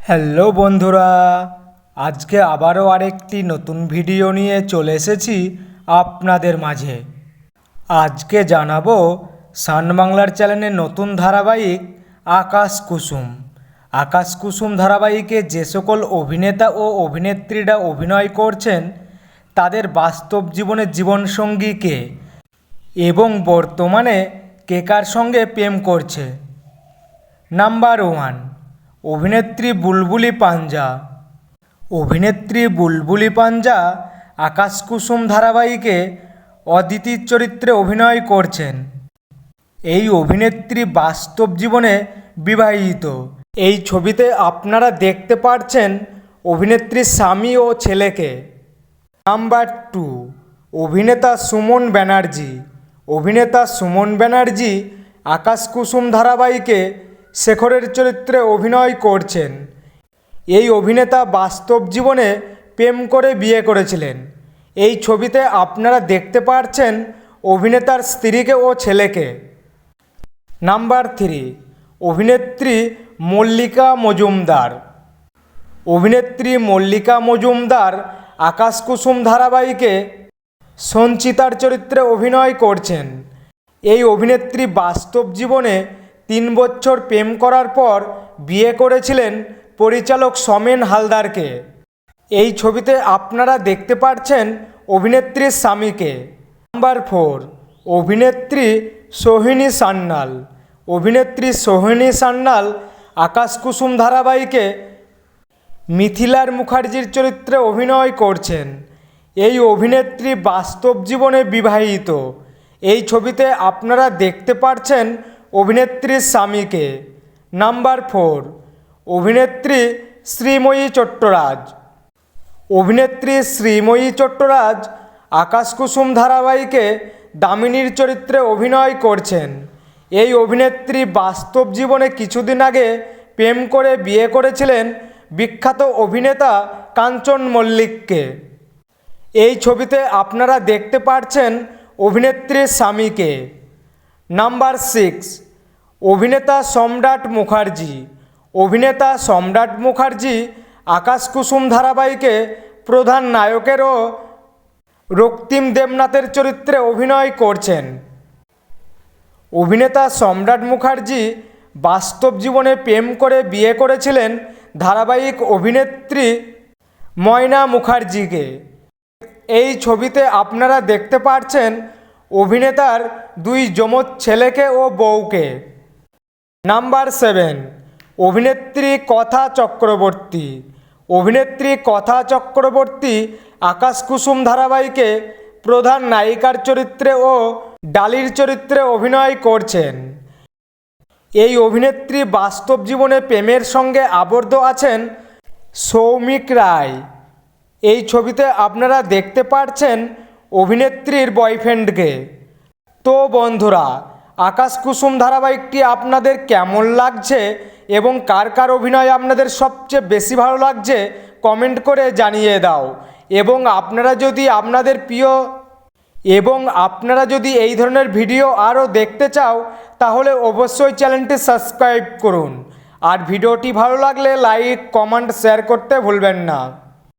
Hello বন্ধুরা, আজকে আবারও আরেকটি নতুন ভিডিও নিয়ে চলে এসেছি আপনাদের মাঝে। আজকে জানাবো সান বাংলার চ্যানেলের নতুন ধারাবাহিক আকাশ কুসুম। আকাশ কুসুম ধারাবাহিকে যে সকল অভিনেতা ও অভিনেত্রীরা অভিনয় করছেন তাদের বাস্তব জীবনের জীবনসঙ্গী কে এবং বর্তমানে কে কার সঙ্গে প্রেম করছে। নাম্বার 1, অভিনেত্রী বুলবুলি পাঞ্জা। অভিনেত্রী বুলবুলি পাঞ্জা আকাশ কুসুম ধারাবাহিকে অদিতির চরিত্রে অভিনয় করছেন। এই অভিনেত্রী বাস্তব জীবনে বিবাহিত। এই ছবিতে আপনারা দেখতে পাচ্ছেন অভিনেত্রীর স্বামী ও ছেলেকে। নাম্বার 2, অভিনেতা সুমন ব্যানার্জি। অভিনেতা সুমন ব্যানার্জি আকাশ কুসুম ধারাবাহিকে শেখরের চরিত্রে অভিনয় করছেন। এই অভিনেতা বাস্তব জীবনে প্রেম করে বিয়ে করেছিলেন। এই ছবিতে আপনারা দেখতে পাচ্ছেন অভিনেতার স্ত্রীকে ও ছেলেকে। নাম্বার 3, অভিনেত্রী মল্লিকা মজুমদার। অভিনেত্রী মল্লিকা মজুমদার আকাশ কুসুম ধারাবাহিকে সঞ্চিতার চরিত্রে অভিনয় করছেন। এই অভিনেত্রী বাস্তব জীবনে 3 বছর প্রেম করার পর বিয়ে করেছিলেন পরিচালক সোমেন হালদারকে। এই ছবিতে আপনারা দেখতে পাচ্ছেন অভিনেত্রীর স্বামীকে। নাম্বার 4, অভিনেত্রী সোহিনী সান্যাল। অভিনেত্রী সোহিনী সান্যাল আকাশ কুসুম ধারাবাহিকে মিথিলার মুখার্জির চরিত্রে অভিনয় করছেন। এই অভিনেত্রী বাস্তব জীবনে বিবাহিত। এই ছবিতে আপনারা দেখতে পাচ্ছেন অভিনেত্রীর স্বামীকে। নাম্বার 4, অভিনেত্রী শ্রীময়ী চট্টরাজ। অভিনেত্রী শ্রীময়ী চট্টরাজ আকাশ কুসুম ধারাবাহিকে দামিনীর চরিত্রে অভিনয় করছেন। এই অভিনেত্রী বাস্তব জীবনে কিছুদিন আগে প্রেম করে বিয়ে করেছিলেন বিখ্যাত অভিনেতা কাঞ্চন মল্লিককে। এই ছবিতে আপনারা দেখতে পাচ্ছেন অভিনেত্রীর স্বামীকে। নাম্বার 6, অভিনেতা সম্রাট মুখার্জি। অভিনেতা সম্রাট মুখার্জি আকাশ কুসুম ধারাবাহিকে প্রধান নায়কের ও রক্তিম দেবনাথের চরিত্রে অভিনয় করছেন। অভিনেতা সম্রাট মুখার্জি বাস্তব জীবনে প্রেম করে বিয়ে করেছিলেন ধারাবাহিক অভিনেত্রী ময়না মুখার্জিকে। এই ছবিতে আপনারা দেখতে পাচ্ছেন অভিনেতার 2 যমজ ছেলেকে ও বউকে। নাম্বার 7, অভিনেত্রী কথা চক্রবর্তী। অভিনেত্রী কথা চক্রবর্তী আকাশ কুসুম ধারাবাহিকে প্রধান নায়িকার চরিত্রে ও ডালির চরিত্রে অভিনয় করছেন। এই অভিনেত্রী বাস্তব জীবনে প্রেমের সঙ্গে আবদ্ধ আছেন সৌমিক রায়। এই ছবিতে আপনারা দেখতে পাচ্ছেন অভিনেত্রীর বয়ফ্রেন্ডকে। তো বন্ধুরা, আকাশ কুসুম ধারাবাহিকটি আপনাদের কেমন লাগছে এবং কার কার অভিনয় আপনাদের সবচেয়ে বেশি ভালো লাগছে কমেন্ট করে জানিয়ে দাও। এবং আপনারা যদি এই ধরনের ভিডিও আরও দেখতে চাও তাহলে অবশ্যই চ্যানেলটি সাবস্ক্রাইব করুন। আর ভিডিওটি ভালো লাগলে লাইক, কমেন্ট, শেয়ার করতে ভুলবেন না।